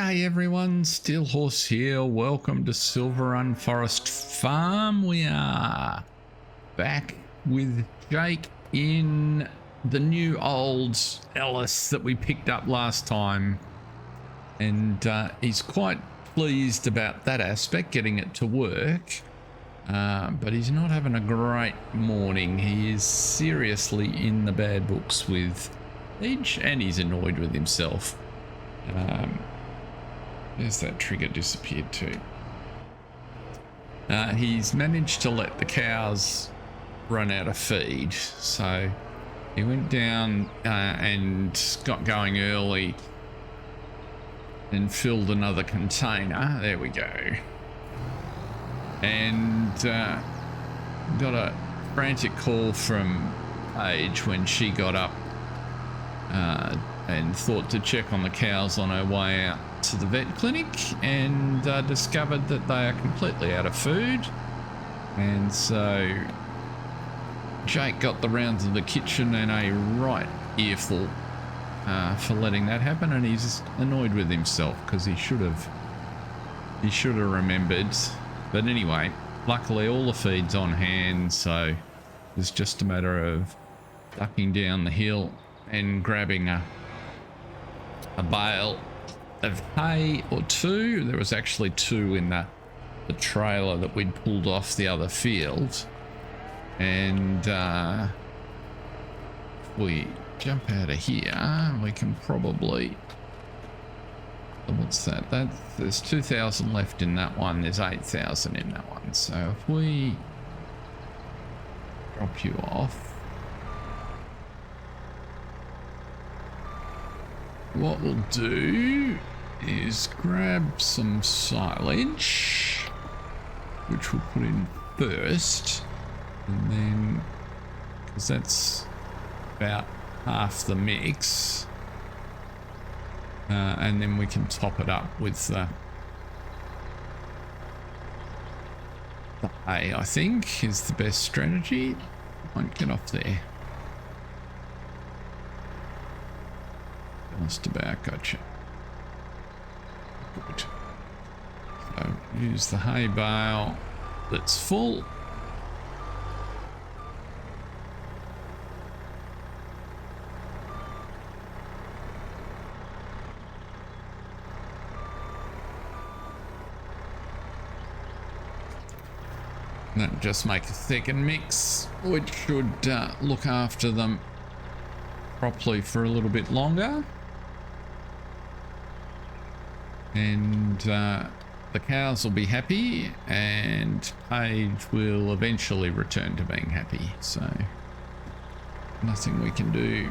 G'day everyone, Steel Horse here. Welcome to Silverrun Forest Farm. We are back with Jake in the new old Ellis that we picked up last time. And he's quite pleased about that aspect, getting it to work. But he's not having a great morning. He is seriously in the bad books with Paige, and he's annoyed with himself. There's that trigger disappeared too. He's managed to let the cows run out of feed, so he went down and got going early and filled another container. There we go. And got a frantic call from Paige when she got up and thought to check on the cows on her way out to the vet clinic, and discovered that they are completely out of food. And so Jake got the rounds of the kitchen and a right earful for letting that happen, and he's annoyed with himself because he should have remembered. But anyway, luckily all the feed's on hand, so it's just a matter of ducking down the hill and grabbing a bale of hay or two. There was actually two in the trailer that we'd pulled off the other field. And if we jump out of here, we can probably... What's that? There's 2,000 left in that one. There's 8,000 in that one. So if we drop you off, what we'll do is grab some silage, which we'll put in first, and then, because that's about half the mix, and then we can top it up with the hay, I think, is the best strategy. Won't get off there. Just about gotcha. Good. So use the hay bale that's full. That just make a second mix, which should look after them properly for a little bit longer. And the cows will be happy, and Paige will eventually return to being happy. So nothing we can do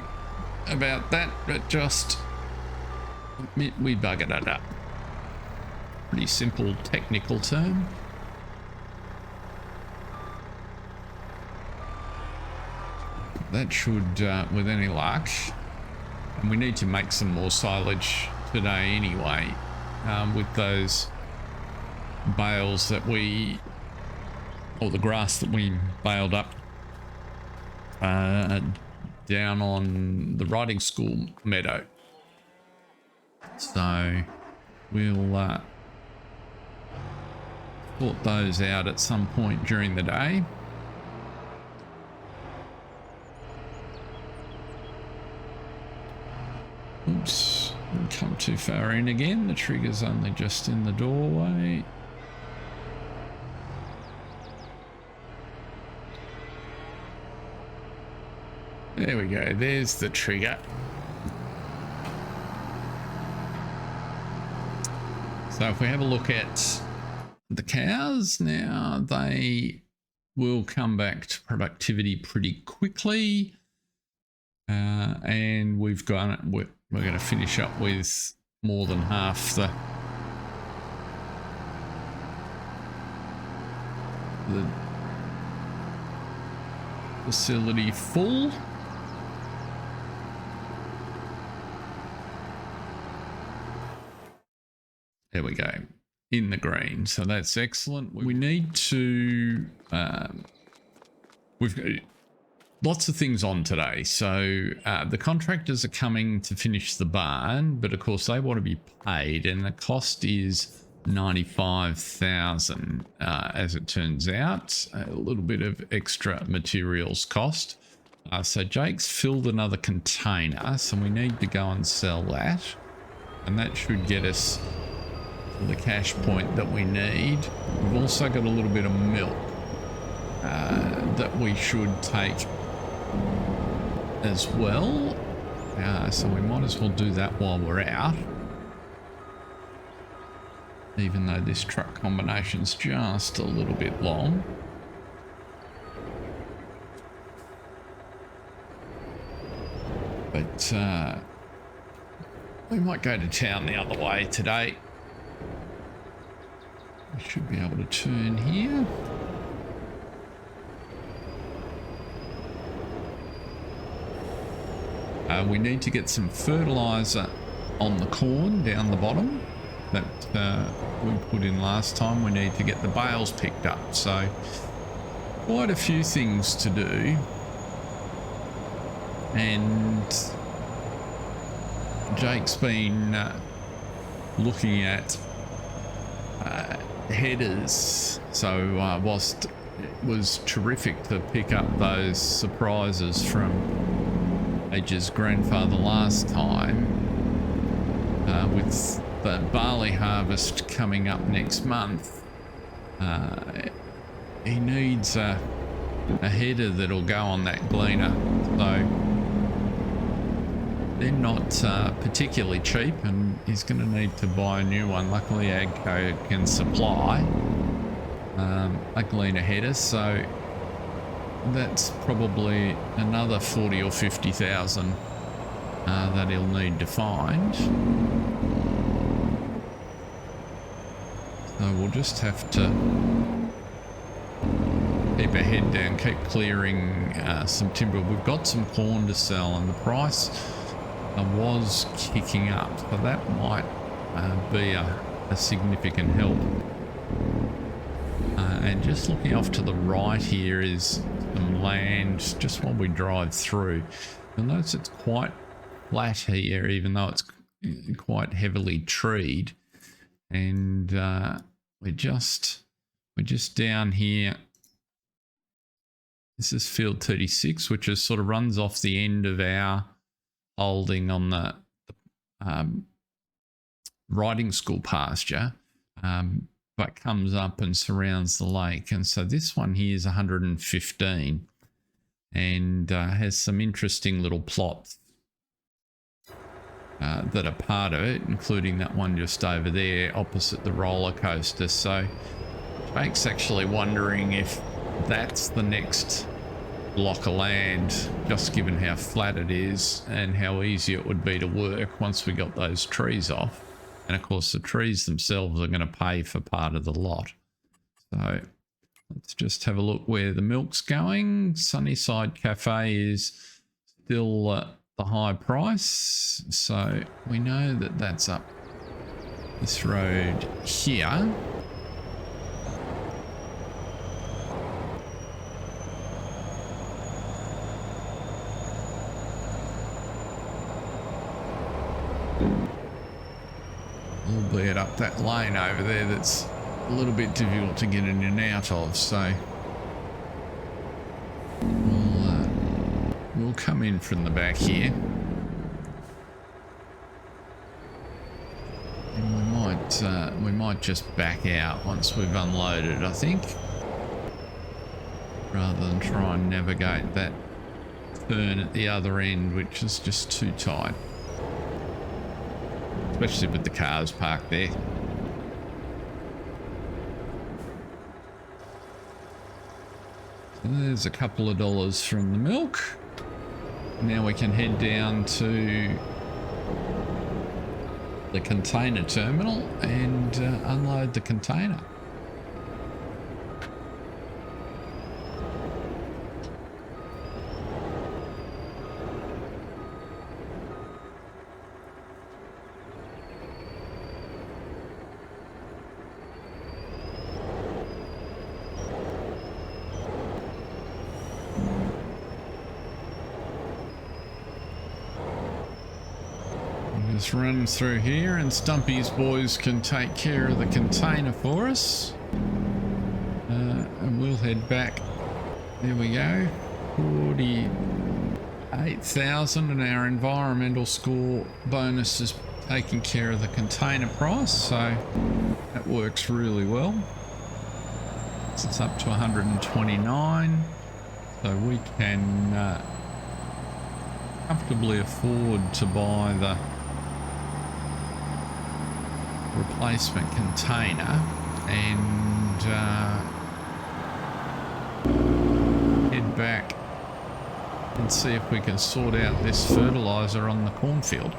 about that, but just admit we buggered it up. Pretty simple technical term. That should, with any luck, and we need to make some more silage today anyway. With those bales that we, or the grass that we baled up down on the riding school meadow. So we'll sort those out at some point during the day. Oops. Come too far in again. The trigger's only just in the doorway. There we go. There's the trigger. So if we have a look at the cows now, they will come back to productivity pretty quickly. And we're going to finish up with more than half the facility full. There we go, in the green. So that's excellent. We need to we've got lots of things on today. So the contractors are coming to finish the barn, but of course they want to be paid, and the cost is 95,000 as it turns out. A little bit of extra materials cost. So Jake's filled another container, so we need to go and sell that, and that should get us to the cash point that we need. We've also got a little bit of milk that we should take as well, so we might as well do that while we're out, even though this truck combination's just a little bit long. But we might go to town the other way today. We should be able to turn here. We need to get some fertiliser on the corn down the bottom that we put in last time. We need to get the bales picked up. So quite a few things to do. And Jake's been looking at headers. So whilst it was terrific to pick up those surprises from Paige's grandfather last time, with the barley harvest coming up next month, he needs a header that'll go on that gleaner. So they're not particularly cheap, and he's going to need to buy a new one. Luckily Agco can supply a gleaner header, so that's probably another 40 or 50,000 that he'll need to find. So we'll just have to keep our head down, keep clearing some timber. We've got some corn to sell, and the price was kicking up, so that might be a significant help. And just looking off to the right here is some land just while we drive through. You'll notice it's quite flat here, even though it's quite heavily treed. And we're just down here. This is field 36, which is sort of runs off the end of our holding on the riding school pasture, but comes up and surrounds the lake. And so this one here is 115 and has some interesting little plots that are part of it, including that one just over there opposite the roller coaster. So Jake's actually wondering if that's the next block of land, just given how flat it is and how easy it would be to work once we got those trees off. And of course the trees themselves are going to pay for part of the lot. So let's just have a look where the milk's going. Sunnyside Cafe is still the high price, so we know that that's up this road here. Albeit up that lane over there that's a little bit difficult to get in and out of, so we'll come in from the back here, and we might just back out once we've unloaded, I think, rather than try and navigate that turn at the other end, which is just too tight, especially with the cars parked there. So there's a couple of dollars from the milk. Now we can head down to the container terminal and unload the container. Just run through here and Stumpy's boys can take care of the container for us. And we'll head back. There we go. 48,000 and our environmental score bonus is taking care of the container price. So that works really well. So it's up to 129. So we can comfortably afford to buy the replacement container and head back and see if we can sort out this fertiliser on the cornfield.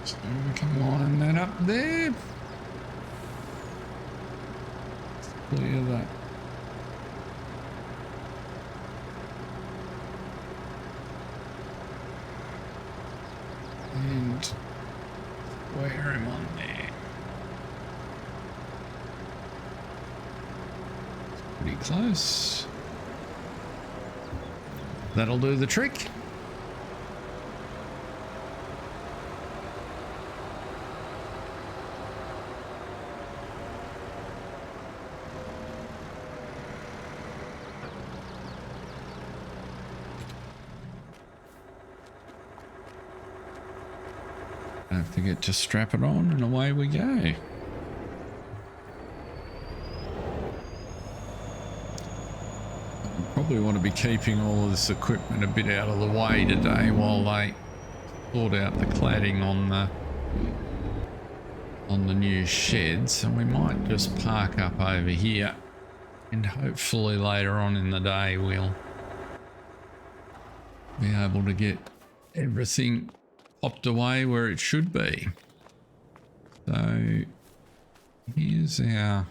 So we can line that up there. Let's clear that. And where am I there? It's pretty close. That'll do the trick. Don't forget to strap it on and away we go. Probably want to be keeping all of this equipment a bit out of the way today while they sort out the cladding on the new sheds, and we might just park up over here and hopefully later on in the day we'll be able to get everything popped away where it should be. So here's our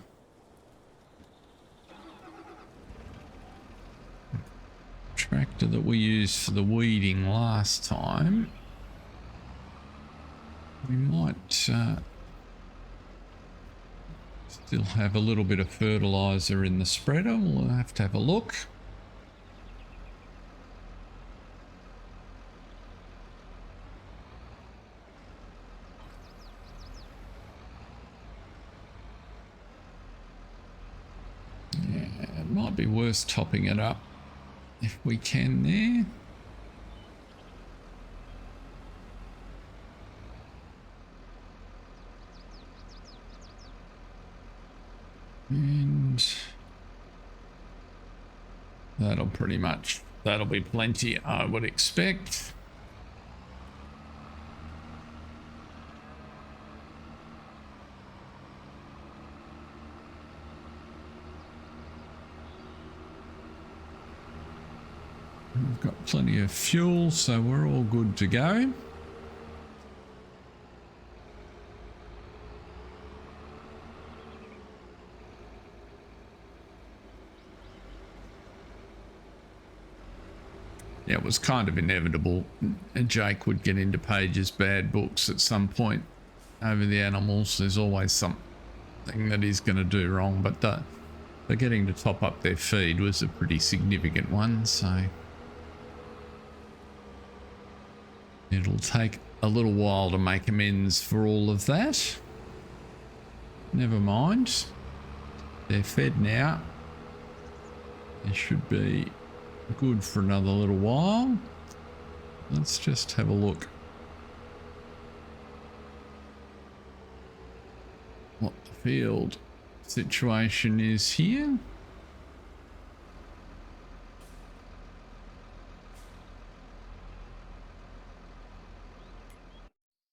tractor that we used for the weeding last time. We might still have a little bit of fertiliser in the spreader. We'll have to have a look. It might be worth topping it up if we can there. And that'll be plenty, I would expect. We've got plenty of fuel, so we're all good to go. Yeah, it was kind of inevitable. Jake would get into Paige's bad books at some point over the animals. There's always something that he's going to do wrong, but getting to top up their feed was a pretty significant one, so it'll take a little while to make amends for all of that. Never mind. They're fed now. They should be good for another little while. Let's just have a look what the field situation is here.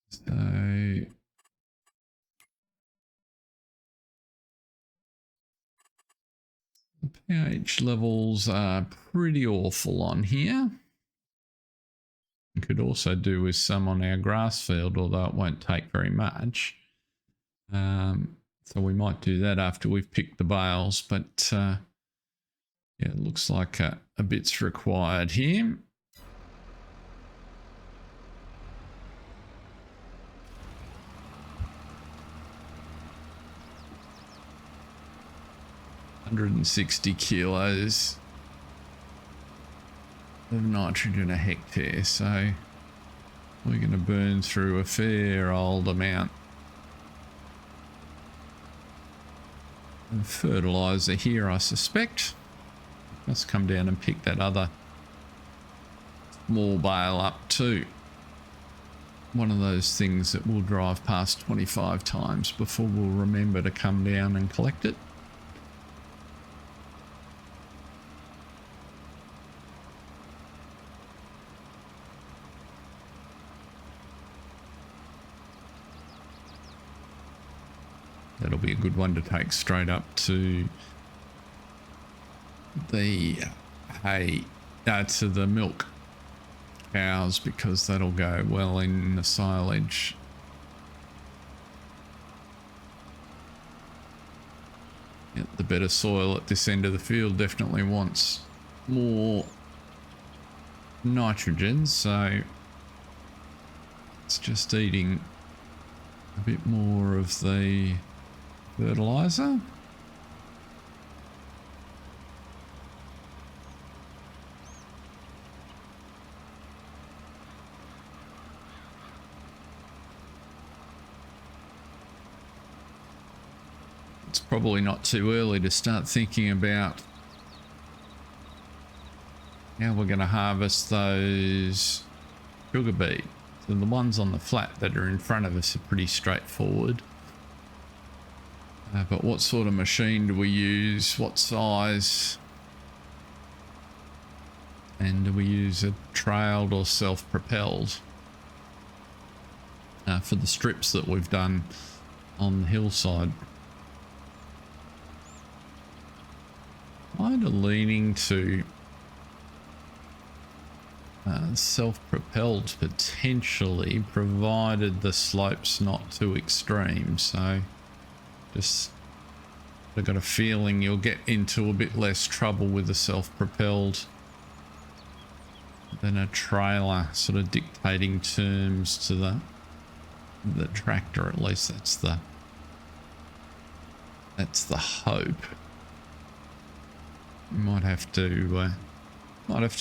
So the pH levels are pretty awful on here. You could also do with some on our grass field, although it won't take very much. So we might do that after we've picked the bales, but yeah, it looks like a bit's required here. $160 kilos of nitrogen a hectare, so we're going to burn through a fair old amount of fertiliser here, I suspect. Let's come down and pick that other small bale up too. One of those things that we'll drive past 25 times before we'll remember to come down and collect it. That'll be a good one to take straight up to the hay, to the milk cows, because that'll go well in the silage. Yeah, the better soil at this end of the field definitely wants more nitrogen, so it's just eating a bit more of the fertiliser. It's probably not too early to start thinking about how we're going to harvest those sugar beet. So the ones on the flat that are in front of us are pretty straightforward. But what sort of machine do we use? What size? And do we use a trailed or self-propelled? For the strips that we've done on the hillside. Kind of leaning to self-propelled potentially, provided the slope's not too extreme. So just, I've got a feeling you'll get into a bit less trouble with the self-propelled than a trailer sort of dictating terms to the tractor. At least that's the hope. You might have to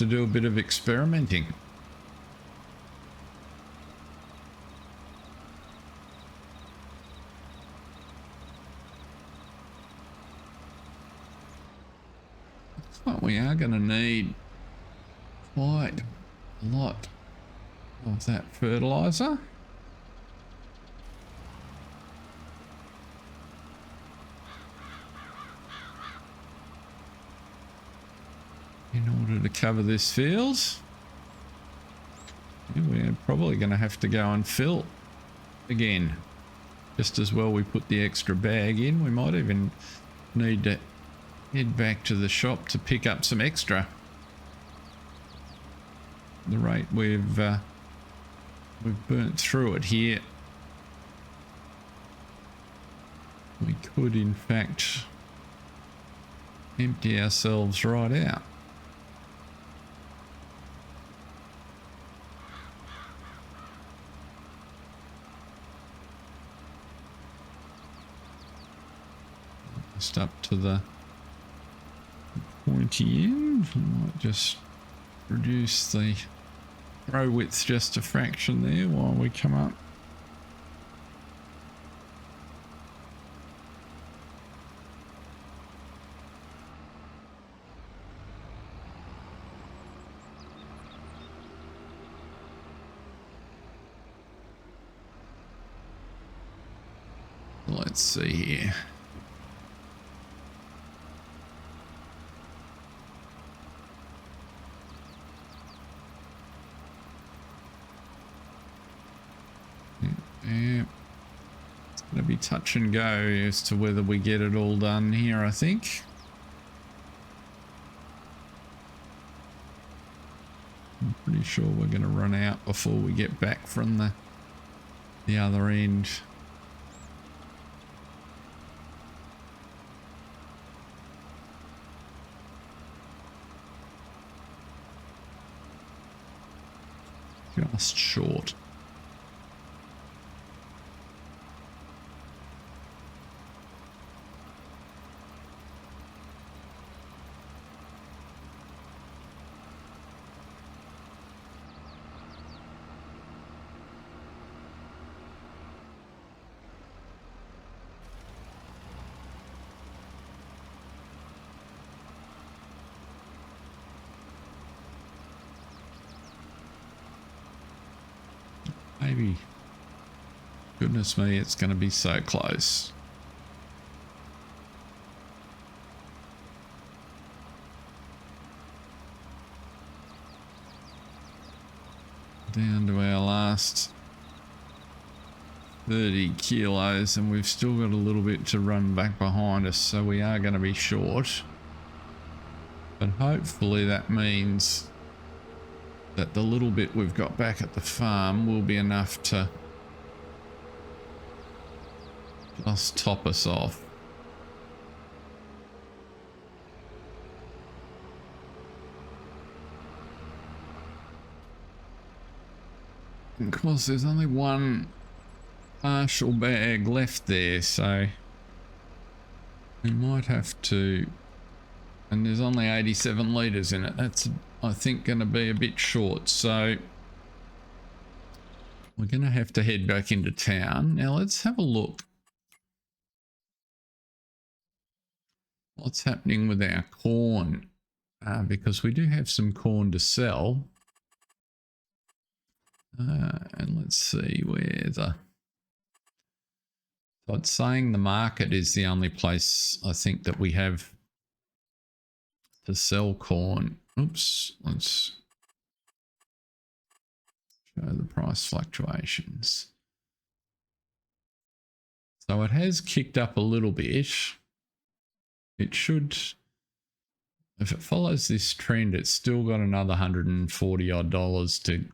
do a bit of experimenting. But we are going to need quite a lot of that fertiliser. In order to cover this field. Yeah, we're probably going to have to go and fill again. Just as well we put the extra bag in. We might even need to head back to the shop to pick up some extra. The rate we've burnt through it here, we could in fact empty ourselves right out. Just up to the pointy end. I might just reduce the row width just a fraction there while we come up. Let's see here. Yeah, it's going to be touch and go as to whether we get it all done here, I think. I'm pretty sure we're going to run out before we get back from the other end. Just short. maybe. Goodness me, it's going to be so close. Down to our last 30 kilos, and we've still got a little bit to run back behind us, so we are going to be short. But hopefully that means that the little bit we've got back at the farm will be enough to just top us off. Of course, there's only one partial bag left there, so we might have to, and there's only 87 litres in it. That's, I think, going to be a bit short, so we're going to have to head back into town. Now let's have a look what's happening with our corn, because we do have some corn to sell. And let's see where the... So it's saying the market is the only place I think that we have to sell corn. Oops, let's show the price fluctuations. So it has kicked up a little bit. It should, if it follows this trend, it's still got another $140 odd to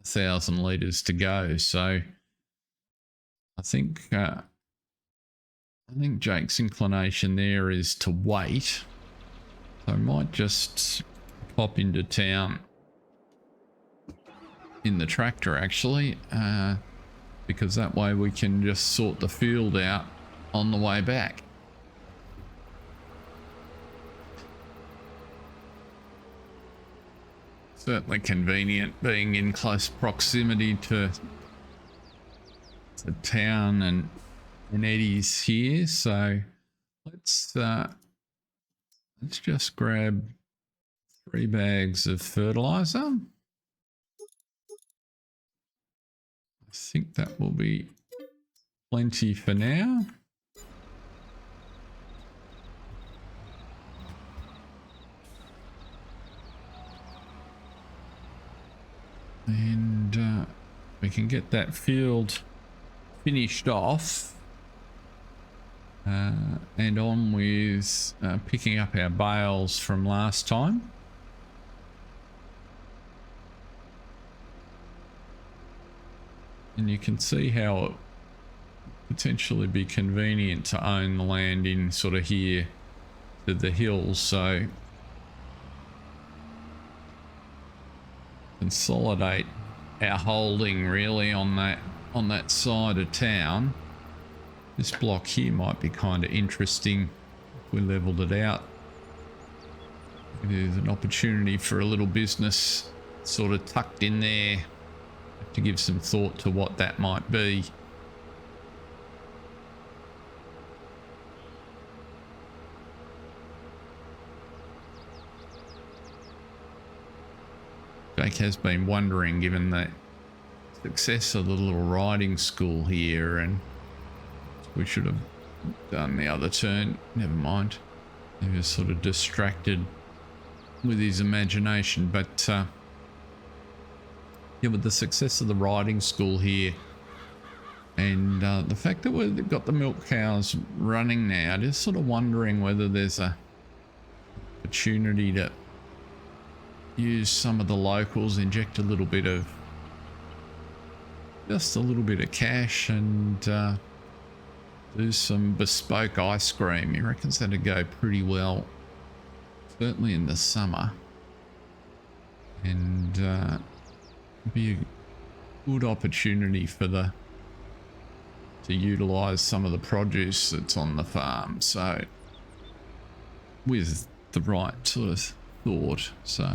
1,000 litres to go. So I think Jake's inclination there is to wait. So I might just pop into town in the tractor actually, because that way we can just sort the field out on the way back. Certainly convenient being in close proximity to the town and Eddie's here. So let's just grab 3 bags of fertiliser. I think that will be plenty for now. And we can get that field finished off and on with picking up our bales from last time. And you can see how it potentially be convenient to own the land in sort of here to the hills, so consolidate our holding really on that side of town. This block here might be kind of interesting if we leveled it out. There's an opportunity for a little business sort of tucked in there. Have to give some thought to what that might be. Jake has been wondering, given the success of the little riding school here, and we should have done the other turn. Never mind. He was sort of distracted with his imagination, but yeah, with the success of the riding school here and the fact that we've got the milk cows running now, just sort of wondering whether there's a opportunity to use some of the locals, inject a little bit of, just a little bit of cash, and do some bespoke ice cream. He reckons that'd go pretty well, certainly in the summer, and be a good opportunity for to utilize some of the produce that's on the farm. So with the right sort of thought. So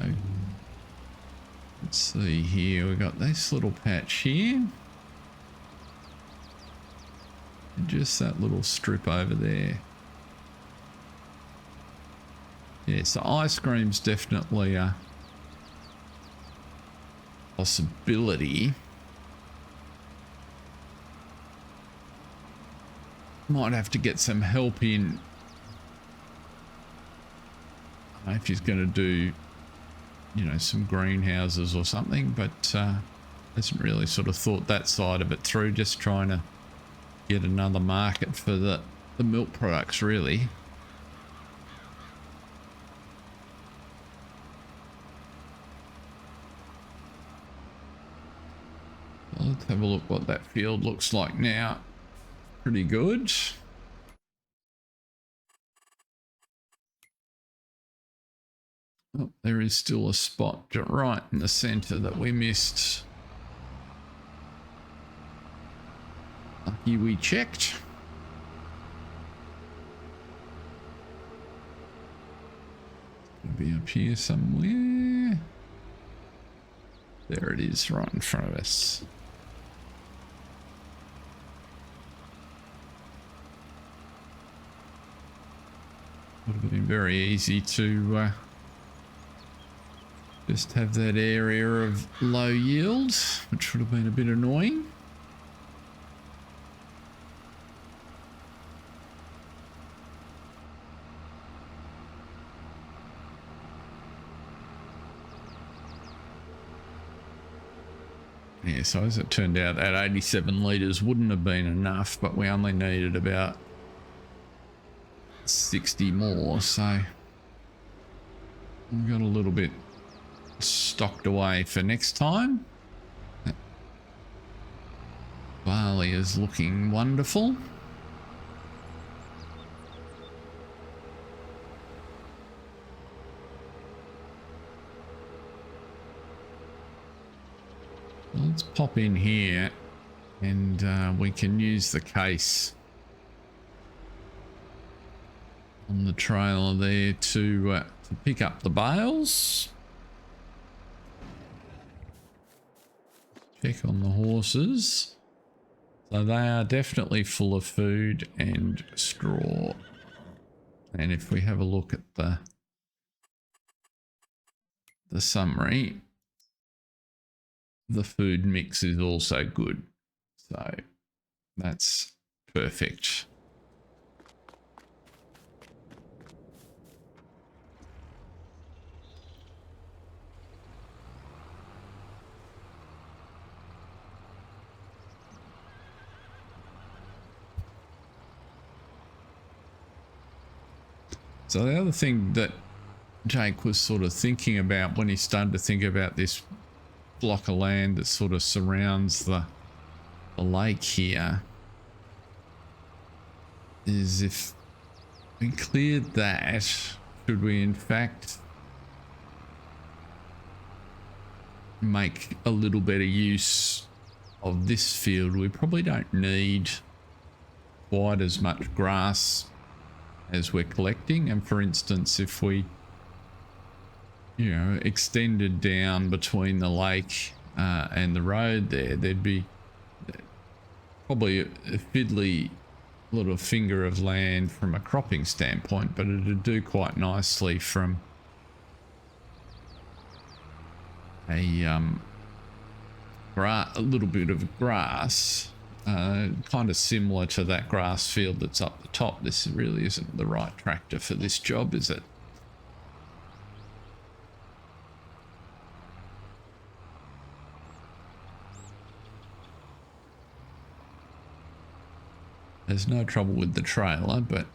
let's see here, we've got this little patch here and just that little strip over there. Yeah, so ice cream's definitely a possibility. Might have to get some help in if he's going to do, you know, some greenhouses or something, but hasn't really sort of thought that side of it through, just trying to get another market for the milk products, really. Let's have a look what that field looks like now. Pretty good. Oh, there is still a spot right in the center that we missed. Lucky we checked. It'll be up here somewhere. There it is, right in front of us. Would have been very easy to just have that area of low yield, which would have been a bit annoying. Yeah, so as it turned out, that 87 litres wouldn't have been enough, but we only needed about 60 more, so we got a little bit stocked away for next time. Barley is looking wonderful. Let's pop in here and we can use the case on the trailer there to pick up the bales. Check on the horses. So they are definitely full of food and straw. And if we have a look at the summary, the food mix is also good. So that's perfect. So the other thing that Jake was sort of thinking about when he started to think about this block of land that sort of surrounds the lake here is, if we cleared that, should we in fact make a little better use of this field? We probably don't need quite as much grass as we're collecting, and for instance, if we, you know, extended down between the lake and the road there, there'd be probably a fiddly little finger of land from a cropping standpoint, but it'd do quite nicely from a little bit of grass, kind of similar to that grass field that's up the top. This really isn't the right tractor for this job, is it? There's no trouble with the trailer, but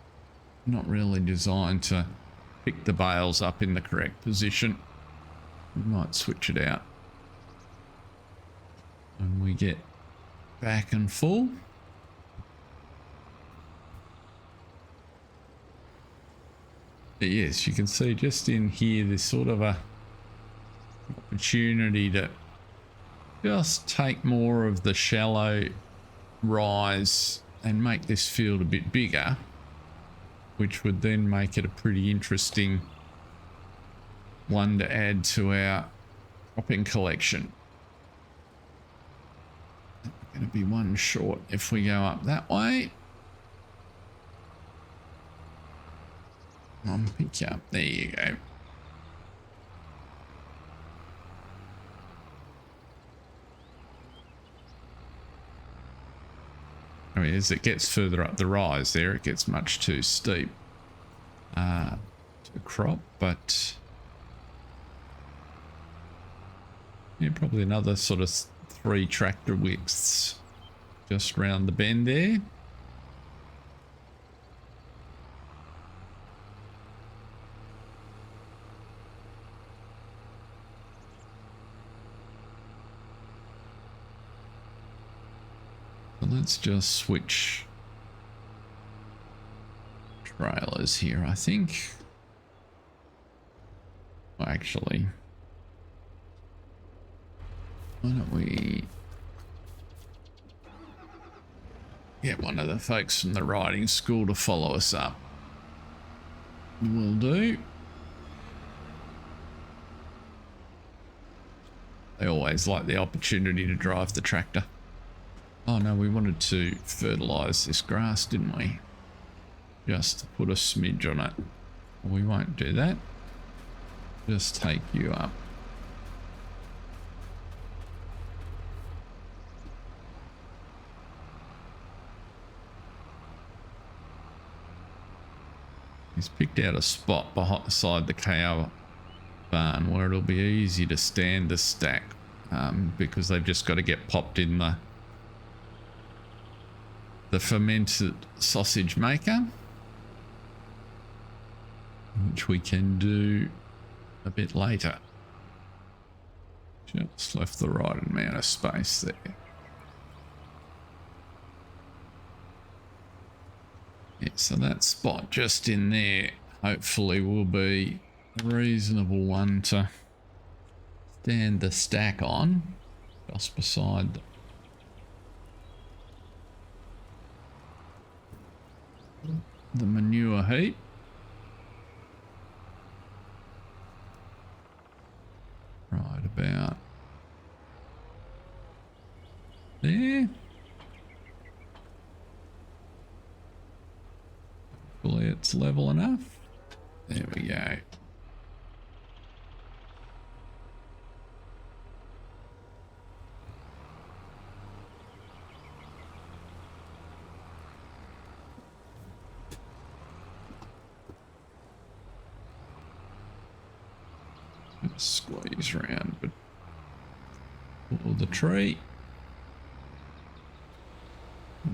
not really designed to pick the bales up in the correct position. We might switch it out when we get back and full. But yes, you can see just in here there's sort of a opportunity to just take more of the shallow rise and make this field a bit bigger, which would then make it a pretty interesting one to add to our cropping collection. We're going to be one short if we go up that way. I'll pick you up. There you go. I mean, as it gets further up the rise there, it gets much too steep to crop, but yeah, probably another sort of 3 tractor widths just round the bend there. So let's just switch trailers here, I think. Well, actually, why don't we get one of the folks from the riding school to follow us up? Will do. They always like the opportunity to drive the tractor. Oh no, we wanted to fertilise this grass, didn't we? Just to put a smidge on it. We won't do that. Just take you up. He's picked out a spot beside the cow barn where it'll be easy to stand the stack because they've just got to get popped in the fermented sausage maker, which we can do a bit later. Just left the right amount of space there. Yeah, so that spot just in there hopefully will be a reasonable one to stand the stack on, just beside the manure heap. Right about there. Hopefully it's level enough. There we go. Squeeze around, but pull the tree.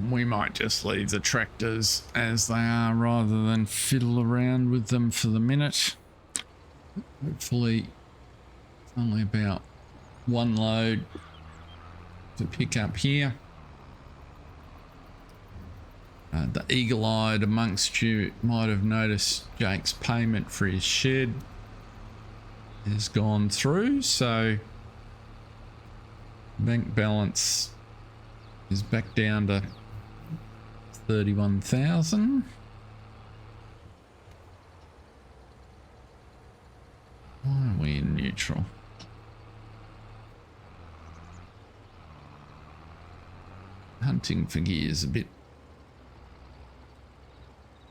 We might just leave the tractors as they are rather than fiddle around with them for the minute. Hopefully it's only about one load to pick up here. The eagle-eyed amongst you might have noticed Jake's payment for his shed has gone through, so bank balance is back down to 31,000. Why are we in neutral? Hunting for gears a bit.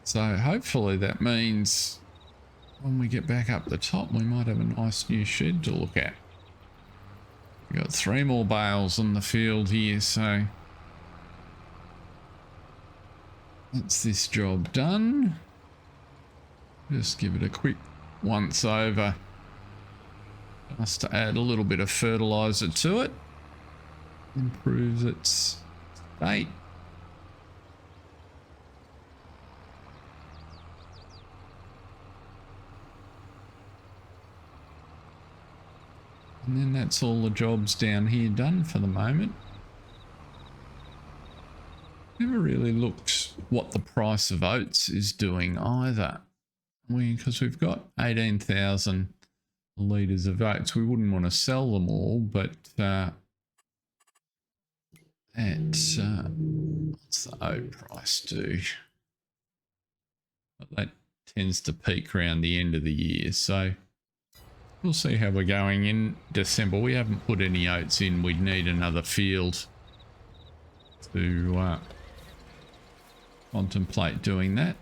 So hopefully that means when we get back up the top, we might have a nice new shed to look at. We've got 3 more bales in the field here, so that's this job done. Just give it a quick once over, just to add a little bit of fertiliser to it. Improves its state. And then that's all the jobs down here done for the moment. Never really looked what the price of oats is doing either. Because we've got 18,000 litres of oats. We wouldn't want to sell them all, but what's the oat price do? But that tends to peak around the end of the year, so we'll see how we're going in December. We haven't put any oats in. We'd need another field to contemplate doing that.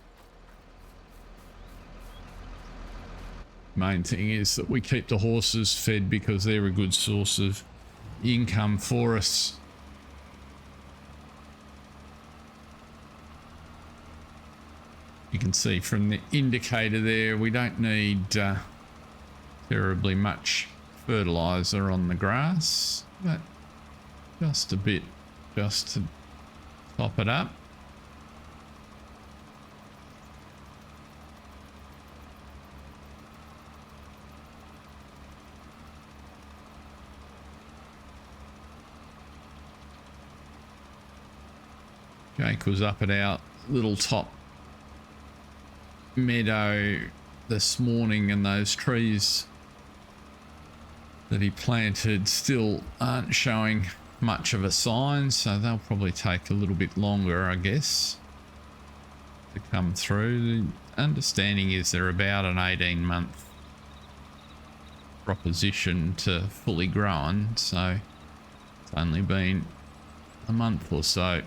Main thing is that we keep the horses fed because they're a good source of income for us. You can see from the indicator there, we don't need terribly much fertiliser on the grass, but just a bit just to top it up. Jake was up at our little top meadow this morning, and those trees that he planted still aren't showing much of a sign, so they'll probably take a little bit longer, I guess, to come through. The understanding is they're about an 18-month proposition to fully grown, so it's only been a month or so.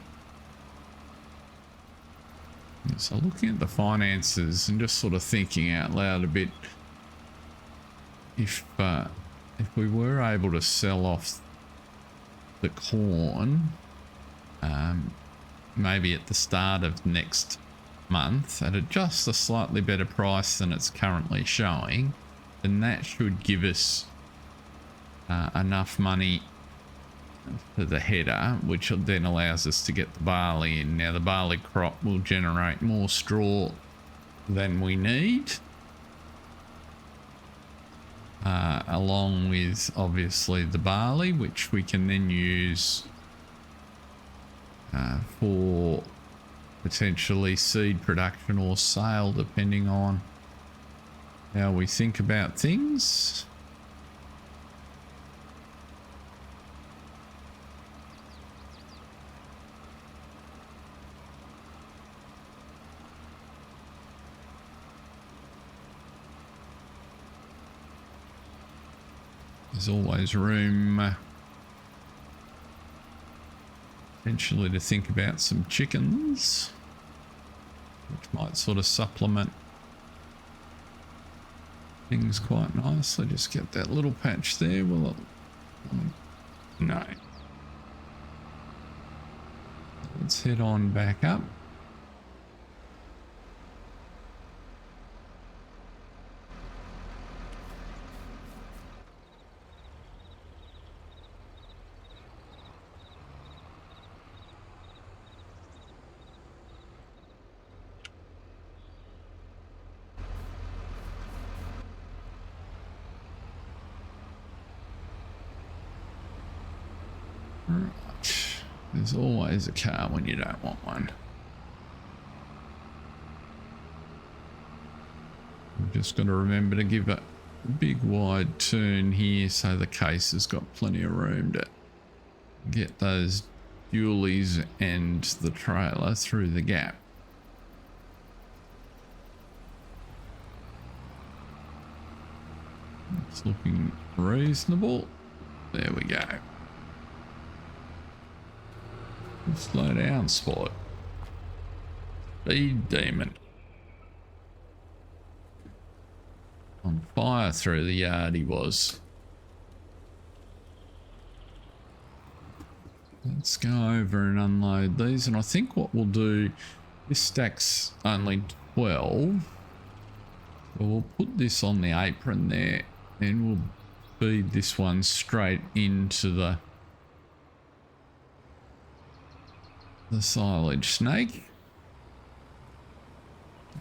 So looking at the finances and just sort of thinking out loud a bit, if we were able to sell off the corn, maybe at the start of next month at just a slightly better price than it's currently showing, then that should give us enough money for the header, which then allows us to get the barley in. Now the barley crop will generate more straw than we need, along with obviously the barley, which we can then use for potentially seed production or sale, depending on how we think about things. There's always room potentially to think about some chickens, which might sort of supplement things quite nicely. Just get that little patch there. Will it? No. Let's head on back up. There's always a car when you don't want one. We've just got to remember to give a big wide turn here so the case has got plenty of room to get those dualies and the trailer through the gap. It's looking reasonable. There we go. Slow down, Spot. Speed demon. On fire through the yard he was. Let's go over and unload these, and I think what we'll do, this stack's only 12. So we'll put this on the apron there, and we'll feed this one straight into the silage snake,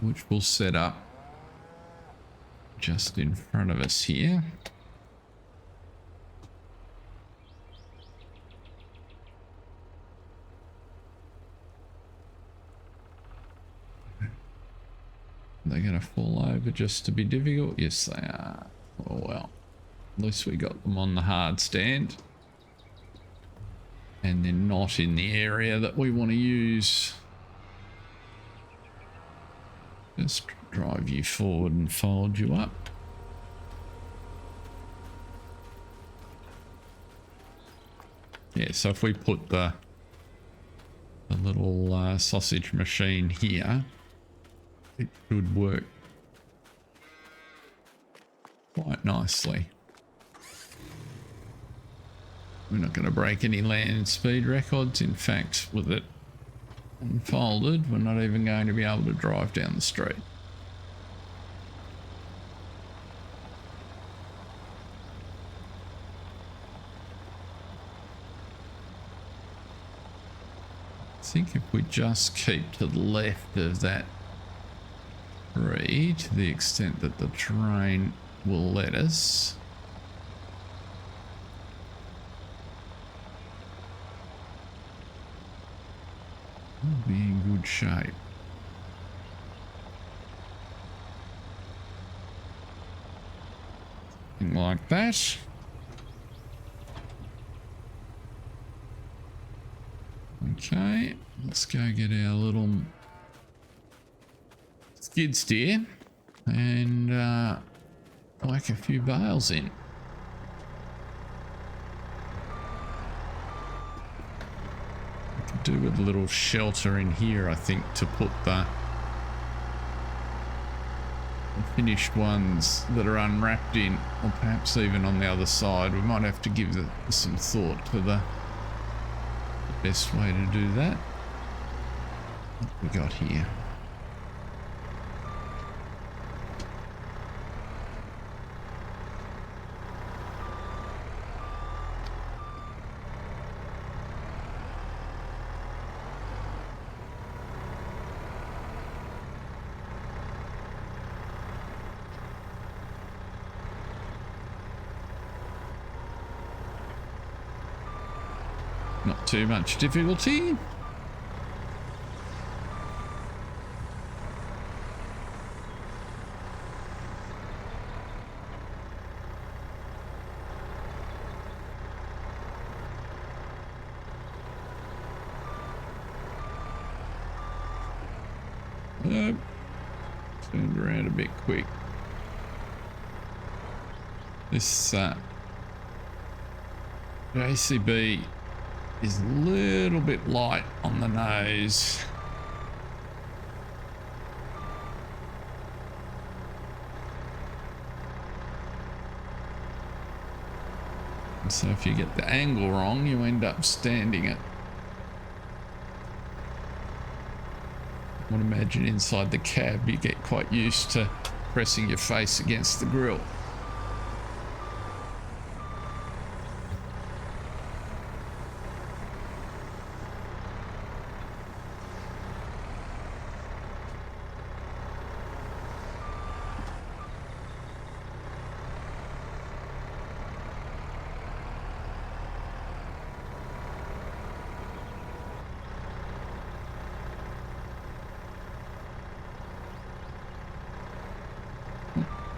which we'll set up just in front of us here. They're going to fall over just to be difficult. Yes, they are. Oh well, at least we got them on the hard stand. And they're not in the area that we want to use. Just drive you forward and fold you up. Yeah, so if we put the little sausage machine here, it should work quite nicely. We're not going to break any land speed records. In fact, with it unfolded, we're not even going to be able to drive down the street. I think if we just keep to the left of that tree to the extent that the terrain will let us. We'll be in good shape. Something like that. Okay, let's go get our little skid steer and whack a few bales in. I could do with a little shelter in here, I think, to put the finished ones that are unwrapped in, or perhaps even on the other side. We might have to give some thought to the best way to do that. What we got here? Not too much difficulty. Turned around a bit quick. This JCB is a little bit light on the nose. And so if you get the angle wrong, you end up standing it. I would imagine inside the cab you get quite used to pressing your face against the grill.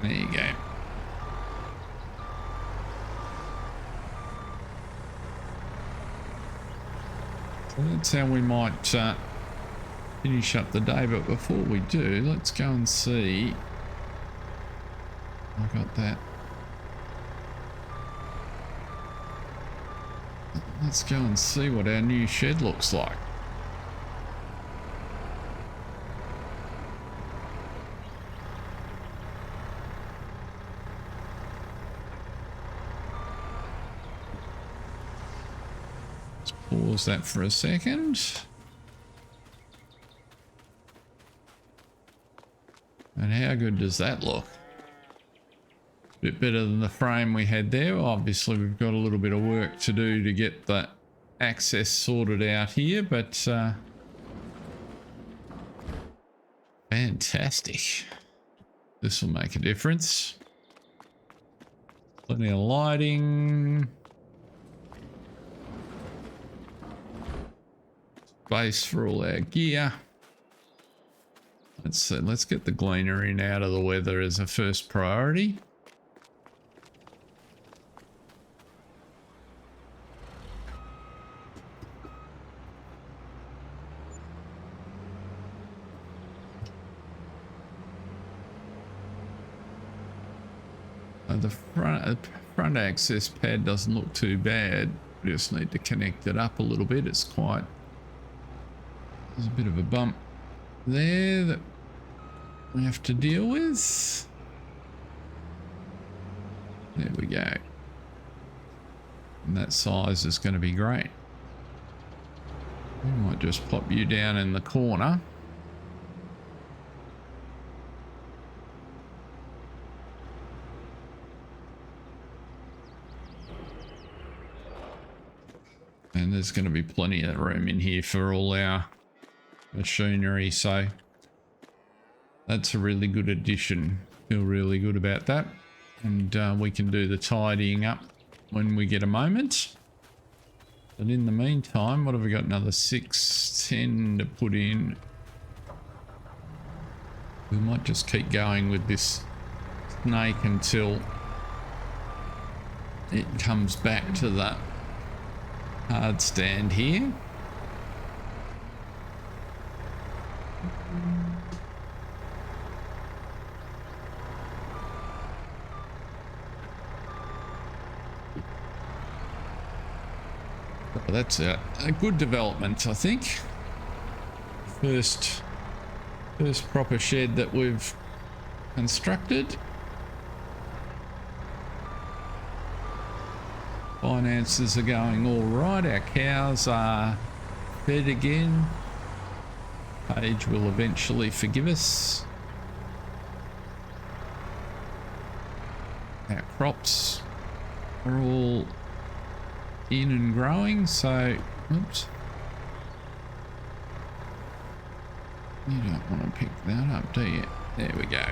There you go. So that's how we might finish up the day, but before we do, let's go and see. I got that. Let's go and see what our new shed looks like. Pause that for a second. And how good does that look? Bit better than the frame we had there. Obviously we've got a little bit of work to do to get the access sorted out here, but fantastic. This will make a difference. Plenty of lighting. Space for all our gear. Let's get the gleaner in out of the weather as a first priority. The front access pad doesn't look too bad. We just need to connect it up a little bit. There's a bit of a bump there that we have to deal with. There we go. And that size is going to be great. We might just pop you down in the corner. And there's going to be plenty of room in here for all our machinery, so that's a really good addition. Feel really good about that. And we can do the tidying up when we get a moment. But in the meantime, what have we got? Another 610 to put in. We might just keep going with this snake until it comes back to the hard stand here. That's a good development, I think. First proper shed that we've constructed. Finances are going all right. Our cows are fed again. Paige will eventually forgive us. Our crops are all in and growing, so oops, you don't want to pick that up, do you? There we go.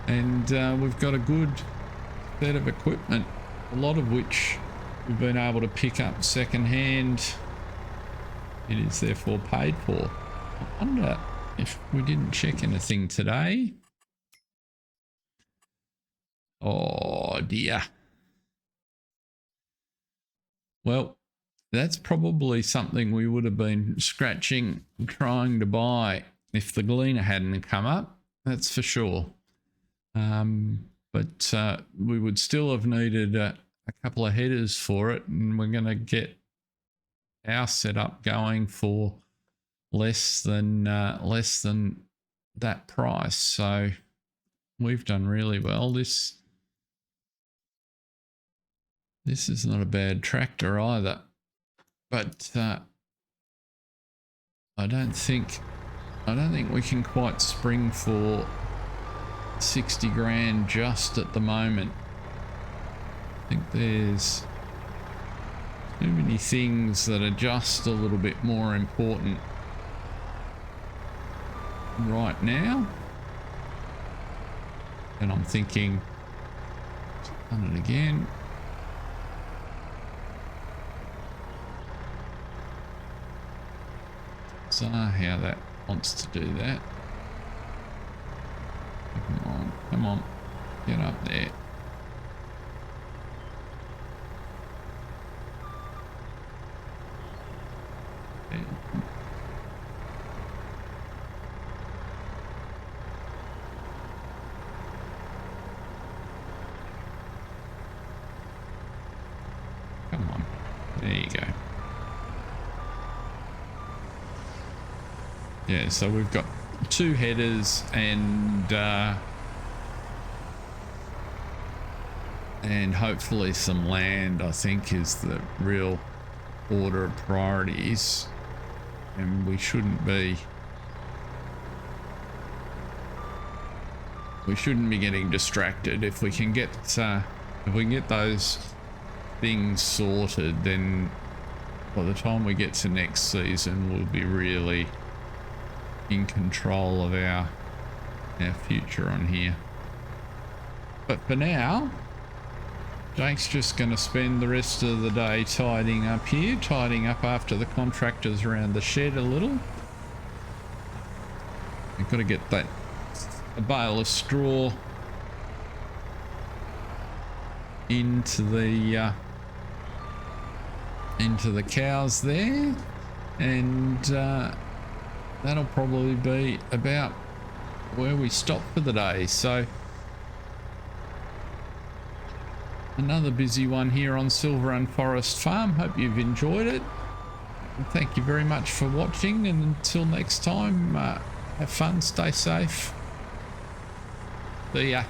And we've got a good set of equipment, a lot of which we've been able to pick up second hand. It is therefore paid for. I wonder if we didn't check anything today. Oh dear. Well, that's probably something we would have been scratching, trying to buy if the gleaner hadn't come up. That's for sure. But we would still have needed a couple of headers for it, and we're going to get our setup going for less than that price. So we've done really well. This is not a bad tractor either, but I don't think we can quite spring for 60 grand just at the moment. I think there's too many things that are just a little bit more important right now. And I'm thinking, done it again. How that wants to do that. Come on, get up there. Come on, there you go. Yeah, so we've got 2 headers and hopefully some land, I think, is the real order of priorities. And we shouldn't be getting distracted. If we can get those things sorted, then by the time we get to next season, we'll be really in control of our future on here. But for now, Jake's just going to spend the rest of the day tidying up here, tidying up after the contractors around the shed a little. We've got to get a bale of straw into the cows there, and that'll probably be about where we stop for the day. So another busy one here on Silverrun Forest Farm. Hope you've enjoyed it. And thank you very much for watching, and until next time, have fun, stay safe. See ya.